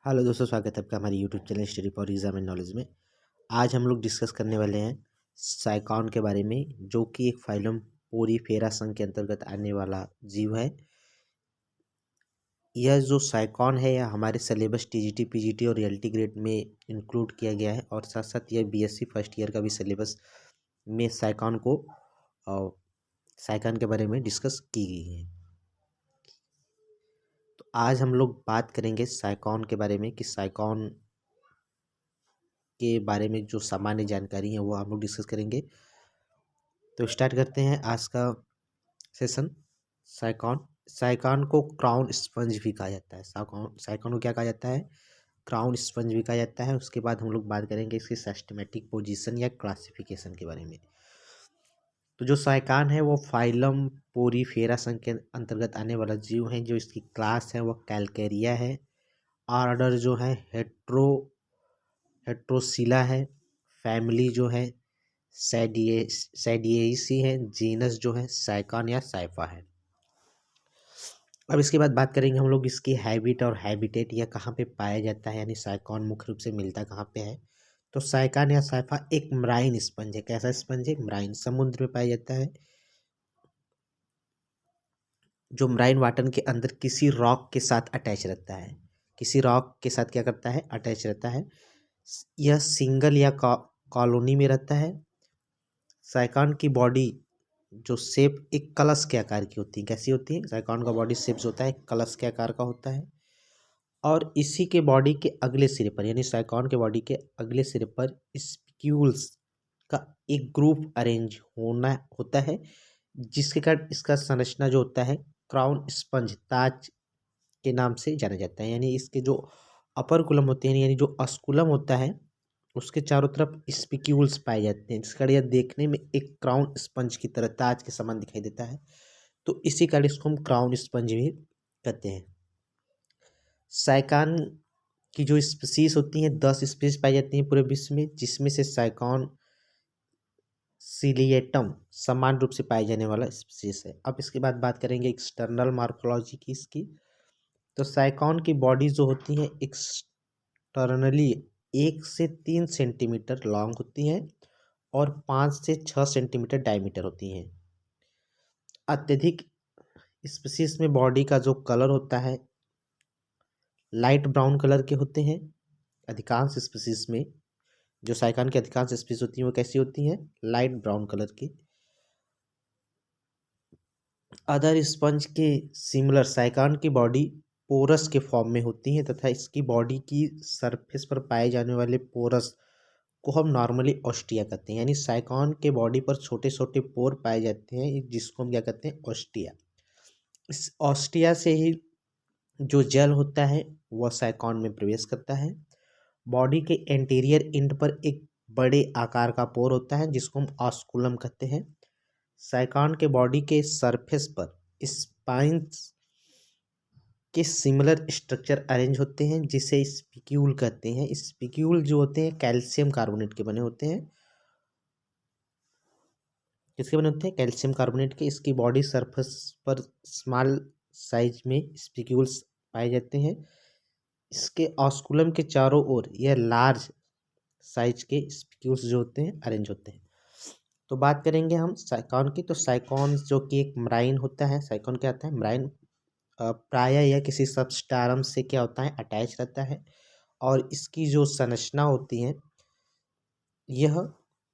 Hello दोस्तों, स्वागत है आपका हमारे YouTube channel study for exam and knowledge में। आज हम लोग डिस्कस करने वाले हैं साइकॉन के बारे में, जो कि एक फाइलम पोरीफेरा संघ के अंतर्गत आने वाला जीव है। यह जो साइकॉन है यह हमारे सिलेबस टीजीटी, पीजीटी और रियलिटी ग्रेड में इंक्लूड किया गया है और साथ साथ यह बीएससी फर्स्ट ईयर का भी सिलेबस में साइकॉन के बारे में डिस्कस की गई है। तो आज हम लोग बात करेंगे साइकॉन के बारे में कि साइकॉन के बारे में जो सामान्य जानकारी है वो हम लोग डिस्कस करेंगे। तो स्टार्ट करते हैं आज का सेशन। साइकॉन साइकॉन को क्राउन स्पंज भी कहा जाता है। साइकॉन को क्या कहा जाता है? क्राउन स्पंज भी कहा जाता है। उसके बाद हम लोग बात करेंगे इसकी सिस्टेमेटिक पोजीशन या क्लासिफिकेशन के बारे में। तो जो साइकॉन है वो फाइलम पोरीफेरा संघ के अंतर्गत आने वाला जीव है। जो इसकी क्लास है वो कैलकेरिया है। ऑर्डर जो है हेट्रोसिला है। फैमिली जो है सैडिएसी है। जीनस जो है साइकॉन या साइफा है। अब इसके बाद बात करेंगे हम लोग इसकी हैबिट और हैबिटेट, या कहाँ पे पाया जाता है, यानी साइकॉन मुख्य रूप से मिलता कहाँ पे है। तो साइकॉन या साइफा एक मराइन स्पंज है। कैसा स्पंज है? मराइन, समुद्र में पाया जाता है। जो मराइन वाटर के अंदर किसी रॉक के साथ अटैच रहता है। किसी रॉक के साथ क्या करता है? अटैच रहता है। यह सिंगल या कॉलोनी में रहता है। साइकॉन की बॉडी जो शेप एक कलश के आकार की होती है। कैसी होती है? साइकॉन का बॉडी शेप जो होता है कलश के आकार का होता है। और इसी के बॉडी के अगले सिरे पर, यानी साइकॉन के बॉडी के अगले सिरे पर स्पिक्यूल्स का एक ग्रुप अरेंज होता है, जिसके कारण इसका संरचना जो होता है क्राउन स्पंज, ताज के नाम से जाना जाता है। यानी इसके जो अपर कुलम होते हैं, यानी जो अस्कुलम होता है, उसके चारों तरफ स्पिक्यूल्स पाए जाते हैं, जिस कारण यह देखने में एक क्राउन स्पंज की तरह, ताज के समान दिखाई देता है। तो इसी कारण इसको हम क्राउन स्पंज भी कहते हैं। साइकॉन की जो स्पीसीज होती हैं 10 स्पीसीज पाई जाती हैं पूरे विश्व में, जिसमें से साइकॉन सिलिएटम समान रूप से पाए जाने वाला स्पीसीज है। अब इसके बाद बात करेंगे एक्सटर्नल मार्फोलॉजी की इसकी। तो साइकॉन की बॉडी जो होती है एक्सटर्नली 1 से 3 सेंटीमीटर लॉन्ग होती हैं और 5 से 6 सेंटीमीटर डायमीटर होती हैं। अत्यधिक स्पीसीज में बॉडी का जो कलर होता है लाइट ब्राउन कलर के होते हैं। अधिकांश स्पीसीज में, जो साइकॉन की अधिकांश स्पीसीज होती हैं वो कैसी होती हैं? लाइट ब्राउन कलर की। अदर स्पंज के सिमिलर साइकॉन की बॉडी पोरस के फॉर्म में होती है, तथा इसकी बॉडी की सरफेस पर पाए जाने वाले पोरस को हम नॉर्मली ऑस्टिया कहते हैं। यानी साइकॉन के बॉडी पर छोटे छोटे पोर पाए जाते हैं, जिसको हम क्या कहते हैं? ऑस्टिया। इस ऑस्टिया से ही जो जल होता है वह साइकॉन में प्रवेश करता है। बॉडी के एंटीरियर एंड पर एक बड़े आकार का पोर होता है, जिसको हम ऑस्कुलम कहते हैं। साइकॉन के बॉडी के सरफेस पर स्पाइंस के सिमिलर स्ट्रक्चर अरेंज होते हैं, जिसे स्पिक्यूल कहते हैं। स्पिक्यूल जो होते हैं कैल्शियम कार्बोनेट के बने होते हैं। किसके बने होते हैं? कैल्शियम कार्बोनेट के। इसकी बॉडी सरफेस पर स्मॉल साइज में स्पिक्यूल्स पाए जाते हैं। इसके ऑस्कुलम के चारों ओर यह लार्ज साइज के स्पिक्यूल्स जो होते हैं अरेंज होते हैं। तो बात करेंगे हम साइकॉन की। तो साइकॉन जो कि एक मराइन होता है। साइकॉन क्या आता है? मराइन। प्रायः यह किसी सबस्टारम से क्या होता है? अटैच रहता है। और इसकी जो संरचना होती है, यह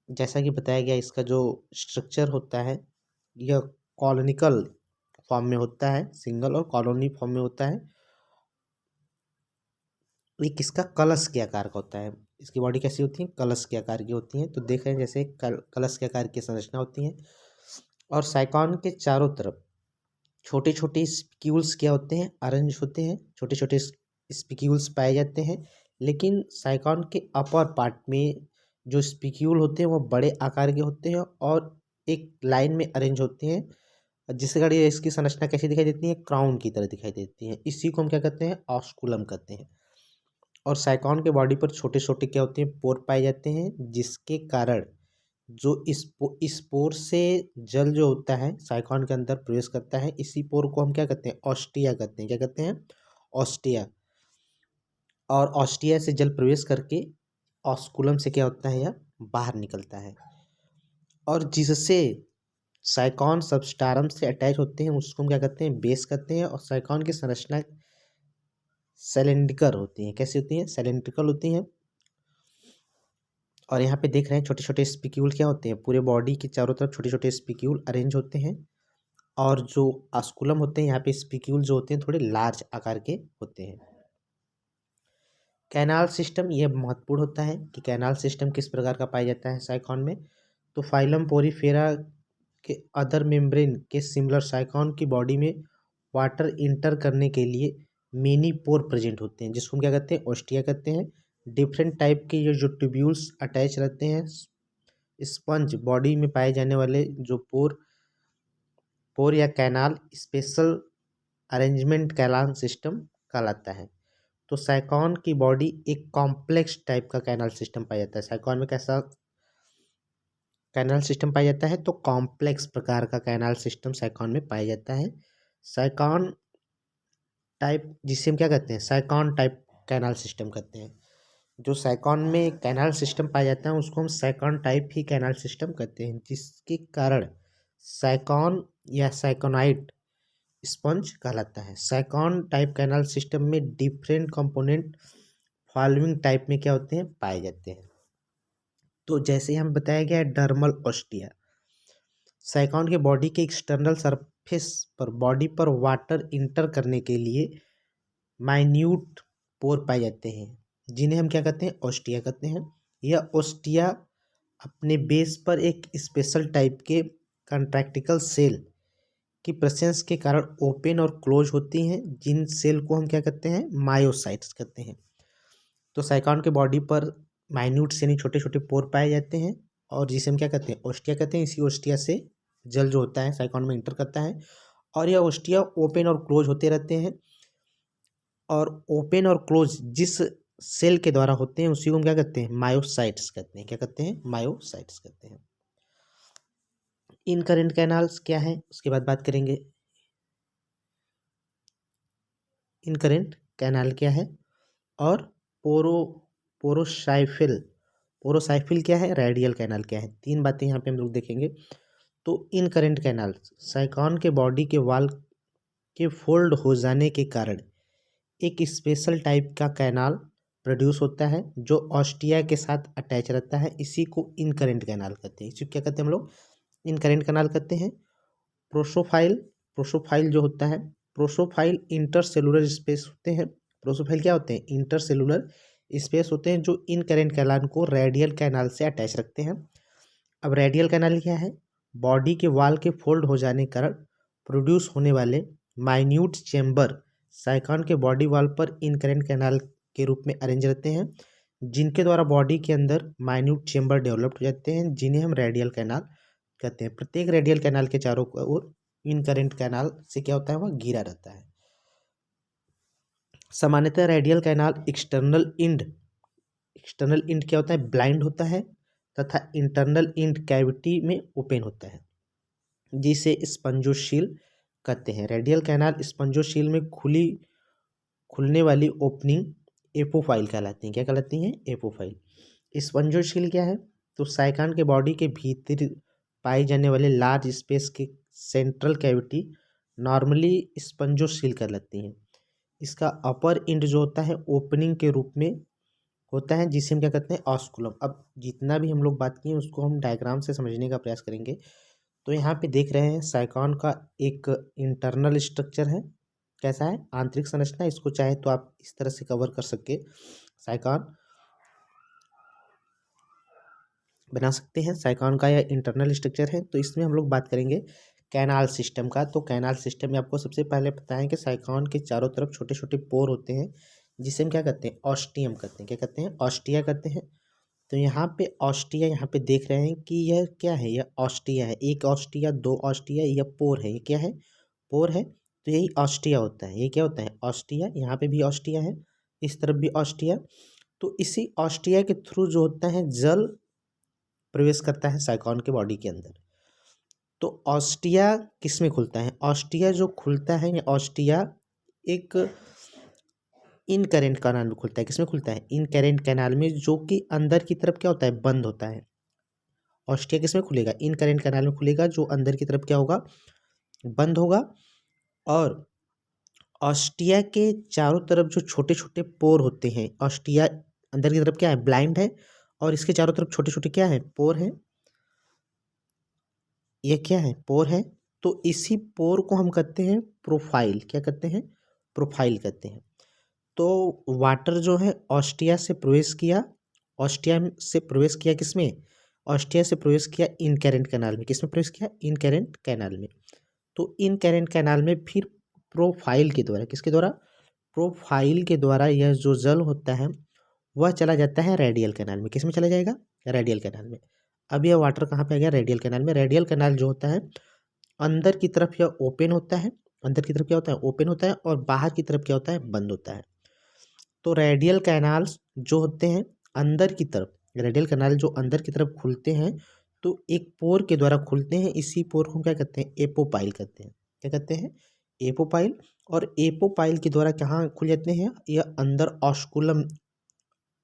जैसा कि बताया गया, इसका जो स्ट्रक्चर होता है यह कॉलोनिकल फॉर्म में होता है, सिंगल और कॉलोनी फॉर्म में होता है। एक इसका कलश के आकार का होता है। इसकी बॉडी कैसी होती है? कलश के आकार की होती है। तो देख रहे हैं जैसे कलश के आकार की संरचना होती है। और साइकॉन के चारों तरफ छोटे छोटे स्पिक्यूल्स क्या होते हैं? अरेंज होते हैं। छोटे छोटे स्पिक्यूल्स पाए जाते हैं। लेकिन साइकॉन के अपर पार्ट में जो स्पिक्यूल होते हैं वो बड़े आकार के होते हैं और एक लाइन में अरेंज होते हैं, जिससे कारण इसकी संरचना कैसी दिखाई देती है? क्राउन की तरह दिखाई देती है। इसी को हम क्या कहते हैं? ऑस्कुलम कहते हैं। और साइकॉन के बॉडी पर छोटे छोटे क्या होते हैं? पोर पाए जाते हैं, जिसके कारण जो इस पोर से जल जो होता है साइकॉन के अंदर प्रवेश करता है। इसी पोर को हम क्या कहते हैं? ऑस्टिया कहते हैं। क्या कहते हैं? ऑस्टिया। और ऑस्टिया से जल प्रवेश करके ऑस्कुलम से क्या होता है, यह बाहर निकलता है और जिससे साइकॉन सबस्टारम से अटैच होते हैं उसको हम क्या कहते हैं, बेस कहते हैं। और साइकॉन की संरचना सिलेंड्रिकल होती है। कैसी होती हैं, सिलेंड्रिकल होती हैं। और यहाँ पे देख रहे हैं छोटे छोटे स्पिक्यूल क्या होते हैं, पूरे बॉडी के चारों तरफ छोटे छोटे स्पिक्यूल अरेंज होते हैं। और जो ऑस्कुलम होते हैं यहाँ पे स्पिक्यूल जो होते हैं थोड़े लार्ज आकार के होते हैं। कैनाल सिस्टम ये महत्वपूर्ण होता है कि कैनाल सिस्टम किस प्रकार का पाया जाता है साइकॉन में। तो फाइलम पोरीफेरा के अदर मेम्ब्रेन के सिमिलर साइकॉन की बॉडी में वाटर इंटर करने के लिए मेनी पोर प्रेजेंट होते हैं, जिसको हम क्या कहते हैं, ओस्टिया कहते हैं। डिफरेंट टाइप के ये जो ट्यूब्यूल्स अटैच रहते हैं स्पंज बॉडी में पाए जाने वाले जो पोर या canal special arrangement canal system कहलाता है। तो साइकॉन की बॉडी एक कॉम्प्लेक्स टाइप का कैनाल सिस्टम पाया जाता है। साइकॉन में कैसा कैनाल सिस्टम पाया जाता है, तो कॉम्प्लेक्स प्रकार का कैनाल सिस्टम साइकॉन में पाया जाता है। साइकॉन टाइप जिसे हम क्या कहते हैं, साइकॉन टाइप कैनाल सिस्टम कहते हैं। जो साइकॉन में कैनाल सिस्टम पाया जाता है उसको हम साइकॉन टाइप ही कैनाल सिस्टम कहते हैं, जिसके कारण साइकॉन या साइकोनाइट स्पंज कहलाता है। साइकॉन टाइप कैनाल सिस्टम में डिफरेंट कंपोनेंट फॉलोइंग टाइप में क्या होते हैं, पाए जाते हैं। तो जैसे हम बताया गया है डर्मल ओस्टिया, साइकॉन के बॉडी के एक्सटर्नल सरफेस पर बॉडी पर वाटर इंटर करने के लिए माइन्यूट पोर पाए जाते हैं, जिन्हें हम क्या कहते हैं, ओस्टिया कहते हैं। यह ओस्टिया अपने बेस पर एक स्पेशल टाइप के कंट्रैक्टिकल सेल की प्रेजेंस के कारण ओपन और क्लोज होती हैं, जिन सेल को हम क्या कहते हैं, मायोसाइट्स कहते हैं। तो साइकॉन के बॉडी पर माइन्यूट से नहीं छोटे छोटे पोर पाए जाते हैं और जिसे हम क्या कहते हैं, ओस्टिया कहते हैं। इसी ओस्टिया से जल जो होता है साइकॉन में इंटर करता है और यह ओस्टिया ओपन और क्लोज होते रहते हैं। और ओपन और क्लोज जिस सेल के द्वारा होते हैं उसी को हम क्या कहते हैं, मायोसाइट्स कहते हैं। क्या कहते हैं, मायोसाइट्स कहते हैं। इनकरेंट कैनाल्स क्या है उसके बाद बात करेंगे। इनकरेंट कैनाल क्या है और पोरो पोरोसाइफिल पोरोसाइफिल क्या है, रेडियल कैनाल क्या है, तीन बातें यहाँ पे हम लोग देखेंगे। तो इनकरेंट कैनाल साइकॉन के बॉडी के वाल के फोल्ड हो जाने के कारण एक स्पेशल टाइप का कैनाल प्रोड्यूस होता है जो ऑस्टिया के साथ अटैच रहता है। इसी को इनकरेंट कैनाल कहते हैं। इसी को क्या कहते हैं हम लोग, इनकरेंट कैनाल कहते हैं। प्रोसोफाइल प्रोसोफाइल जो होता है, प्रोसोफाइल इंटरसेलुलर स्पेस होते हैं। प्रोसोफाइल क्या होते हैं, इंटरसेलुलर स्पेस होते हैं जो इनकरेंट कैनाल को रेडियल कैनाल से अटैच रखते हैं। अब रेडियल कैनाल क्या है, बॉडी के वाल के फोल्ड हो जाने के कारण प्रोड्यूस होने वाले माइन्यूट चेम्बर साइकॉन के बॉडी वाल पर इनकरेंट कैनाल के रूप में अरेंज रहते हैं, जिनके द्वारा बॉडी के अंदर माइन्यूट चेम्बर डेवलप्ड हो जाते हैं, जिन्हें हम रेडियल कैनाल कहते हैं। प्रत्येक रेडियल कैनाल के चारों ओर इनकरेंट कैनाल से क्या होता है, वह घिरा रहता है। सामान्यतः रेडियल कैनाल एक्सटर्नल इंड क्या होता है, ब्लाइंड होता है तथा इंटरनल इंड कैविटी में ओपन होता है, जिसे स्पंजोशील कहते हैं। रेडियल कैनाल स्पंजोशील में खुलने वाली ओपनिंग एपोफाइल कहलाती हैं। क्या कहलाती हैं, एपोफाइल। स्पंजोशील क्या है, तो साइकॉन के बॉडी के भीतर पाई जाने वाले लार्ज स्पेस के सेंट्रल कैविटी नॉर्मली स्पंजोशील कहलाती हैं। इसका अपर इंड जो होता है ओपनिंग के रूप में होता है, जिसे हम क्या कहते हैं, ऑस्कुलम। अब जितना भी हम लोग बात किए उसको हम डायग्राम से समझने का प्रयास करेंगे। तो यहाँ पे देख रहे हैं साइकॉन का एक इंटरनल स्ट्रक्चर है, कैसा है, आंतरिक संरचना। इसको चाहे तो आप इस तरह से कवर कर सके, साइकॉन बना सकते हैं। साइकॉन का यह इंटरनल स्ट्रक्चर है। तो इसमें हम लोग बात करेंगे कैनाल सिस्टम का। तो कैनाल सिस्टम में आपको सबसे पहले पता है कि साइकॉन के चारों तरफ छोटे छोटे पोर होते हैं, जिसे हम क्या कहते हैं, ऑस्टियम कहते हैं। क्या कहते हैं, ऑस्टिया कहते हैं। तो यहाँ पे ऑस्टिया, यहाँ पे देख रहे हैं कि यह क्या है, यह ऑस्टिया है। एक ऑस्टिया, दो ऑस्टिया, यह पोर है। ये क्या है, पोर है। तो यही ऑस्टिया होता है। ये क्या होता है, ऑस्टिया। यहाँ पे भी ऑस्टिया है, इस तरफ भी ऑस्टिया। तो इसी ऑस्टिया के थ्रू जो होता है जल प्रवेश करता है साइकॉन के बॉडी के अंदर। तो ऑस्टिया किस में खुलता है, ऑस्टिया जो खुलता है, ये ऑस्टिया एक इन करेंट कैनाल में खुलता है। किसमें खुलता है? इन करेंट कैनाल में, जो कि अंदर की तरफ क्या होता है? बंद होता है। ऑस्टिया किसमें खुलेगा? इन करेंट कैनाल में खुलेगा, जो अंदर की तरफ क्या होगा? बंद होगा। और ऑस्टिया के चारों तरफ जो छोटे छोटे पोर होते हैं, ऑस्टिया अंदर की तरफ क्या है? ब्लाइंड है, और इसके चारों तरफ छोटे छोटे क्या है? पोर है। ये क्या है? पोर है। तो इसी पोर को हम कहते हैं प्रोफाइल। क्या कहते हैं? प्रोफाइल कहते हैं। तो वाटर जो है ऑस्टिया से प्रवेश किया, ऑस्टिया से प्रवेश किया किसमें? ऑस्टिया से प्रवेश किया इन कैरेंट कैनाल में। किसमें प्रवेश किया? इन कैरेंट कैनाल में। तो इन कैरेंट कैनाल में फिर प्रोफाइल के द्वारा, किसके द्वारा? प्रोफाइल के द्वारा यह जो जल होता है वह चला जाता है रेडियल कैनाल में। किसमें चला जाएगा? रेडियल कैनाल में। अब यह वाटर कहाँ पे आ गया? रेडियल कैनाल में। रेडियल कैनाल जो होता है अंदर की तरफ यह ओपन होता है, अंदर की तरफ क्या होता है? ओपन होता है, और बाहर की तरफ क्या होता है? बंद होता है। तो रेडियल कैनाल्स जो होते हैं अंदर की तरफ, रेडियल कैनाल जो अंदर की तरफ खुलते हैं, तो एक पोर के द्वारा खुलते हैं। इसी पोर को क्या कहते हैं? एपोपाइल कहते हैं। क्या कहते हैं? एपोपाइल। और एपोपाइल के द्वारा कहाँ खुल जाते हैं? यह अंदर ऑस्कुलम,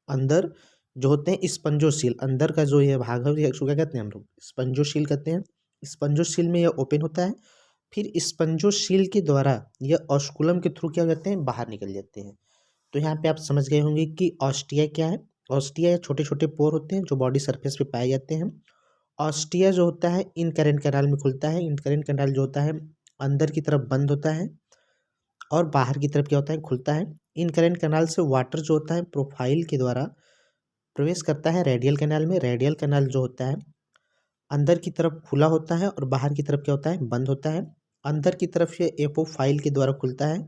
अंदर जो होते हैं स्पंजोशील, अंदर का जो ये भाग है इसको क्या कहते हैं? हम लोग स्पंजोशील कहते हैं। स्पंजोशील में यह ओपन होता है, फिर स्पंजोशील के द्वारा यह ऑस्कुलम के थ्रू क्या हो जाते हैं? बाहर निकल जाते हैं। तो यहाँ पे आप समझ गए होंगे कि ऑस्टिया क्या है। ऑस्टिया छोटे छोटे पोर होते हैं जो बॉडी सरफेस पे पाए जाते हैं। ऑस्टिया जो होता है इन करेंट कैनाल में खुलता है। इन करेंट कैनाल जो होता है अंदर की तरफ बंद होता है, और बाहर की तरफ क्या होता है? खुलता है। इन करेंट कैनाल से वाटर जो होता है प्रोफाइल के द्वारा प्रवेश करता है रेडियल कैनाल में। रेडियल कैनाल जो होता है अंदर की तरफ खुला होता है, और बाहर की तरफ क्या होता है? बंद होता है। अंदर की तरफ ये एपोफाइल के द्वारा खुलता है,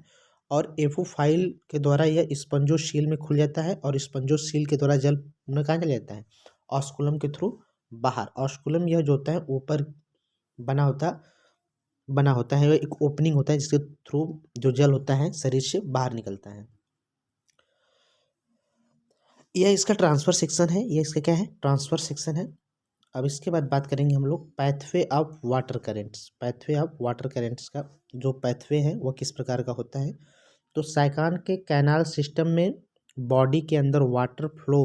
और एपोफाइल के द्वारा यह स्पंजोशील में खुल जाता है, और स्पंजोशील के द्वारा जल में कहाँ चला जाता है? ऑस्कुलम के थ्रू बाहर। ऑस्कुलम यह जो होता है ऊपर बना होता बना होता है, एक ओपनिंग होता है जिसके थ्रू जो जल होता है शरीर से बाहर निकलता है। यह इसका ट्रांसफर सेक्शन है। यह इसका क्या है? ट्रांसफर सेक्शन है। अब इसके बाद बात करेंगे हम लोग pathway of water currents. Pathway of water currents का जो पैथवे है वह किस प्रकार का होता है? तो साइकान के कैनाल सिस्टम में बॉडी के अंदर वाटर फ्लो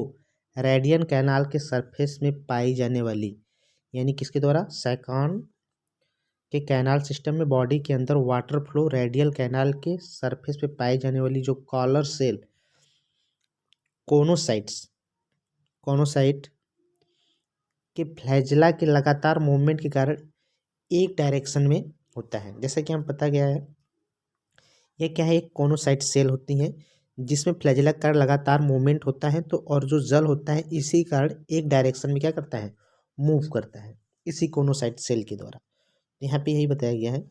रेडियन कैनाल के सरफेस में पाई जाने वाली, यानी किसके द्वारा? साइकान के कैनाल सिस्टम में बॉडी के अंदर वाटर फ्लो रेडियल कैनाल के सरफेस पे पाई जाने वाली जो कॉलर सेल कोनोसाइट्स, कोनोसाइट के फ्लैजेला के लगातार मूवमेंट के कारण एक डायरेक्शन में होता है। जैसा कि हम पता गया है, यह क्या है? एक कोनोसाइट सेल होती है जिसमें फ्लैजेला का लगातार मूवमेंट होता है। तो और जो जल होता है इसी कारण एक डायरेक्शन में क्या करता है? मूव करता है, इसी कोनोसाइट सेल के द्वारा। यहाँ पे यही बताया गया है,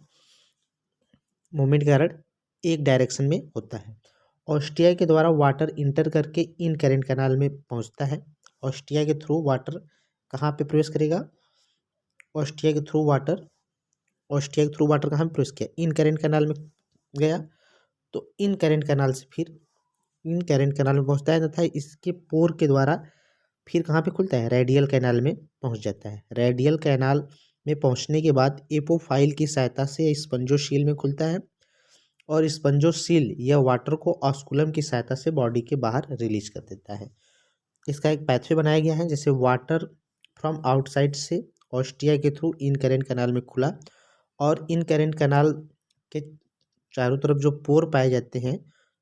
मूवमेंट के कारण एक डायरेक्शन में होता है। ऑस्टिया के द्वारा वाटर इंटर करके इन करेंट कैनाल में पहुंचता है। ऑस्टिया के थ्रू वाटर कहाँ पे प्रवेश करेगा? ऑस्टिया के थ्रू वाटर, ऑस्टिया के थ्रू वाटर कहाँ पे प्रवेश किया? इन करेंट कैनाल में गया। तो इन करेंट कैनाल से फिर इन करेंट कैनाल में पहुंचता है, तथा इसके पोर के द्वारा फिर कहाँ पे खुलता है? रेडियल कैनाल में पहुंच जाता है। रेडियल कैनाल में पहुंचने के बाद एपोफाइल की सहायता से स्पंजोशील में खुलता है, और स्पंजोशील यह वाटर को ऑस्कुलम की सहायता से बॉडी के बाहर रिलीज कर देता है। इसका एक पैथवे बनाया गया है, जैसे वाटर फ्रॉम आउटसाइड से ऑस्टिया के थ्रू इन करेंट कैनाल में खुला, और इन करेंट कैनाल के चारों तरफ जो पोर पाए जाते हैं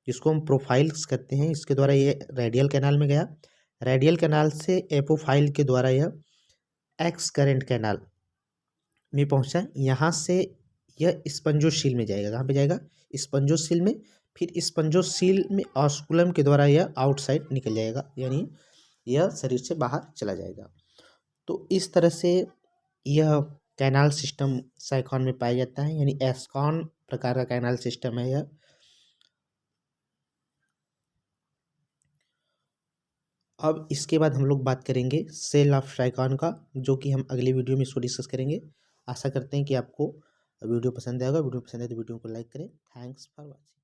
जिसको हम प्रोफाइल्स कहते हैं, इसके द्वारा ये रेडियल कैनाल में गया। रेडियल कैनाल से एपोफाइल के द्वारा यह एक्स करेंट कैनाल में पहुंचा। यहाँ से यह स्पंजोशील में जाएगा। कहाँ पे जाएगा? स्पंजोशील में। फिर स्पंजोशील में ऑस्कुलम के द्वारा यह आउटसाइड निकल जाएगा, यानी यह शरीर से बाहर चला जाएगा। तो इस तरह से यह कैनाल सिस्टम साइकॉन में पाया जाता है, यानी एस्कॉन प्रकार का कैनाल सिस्टम है यह। अब इसके बाद हम लोग बात करेंगे सेल ऑफ साइकॉन का, जो कि हम अगले वीडियो में इसको डिस्कस करेंगे। आशा करते हैं कि आपको वीडियो पसंद आएगा। वीडियो पसंद आए तो वीडियो को लाइक करें। Thanks for watching.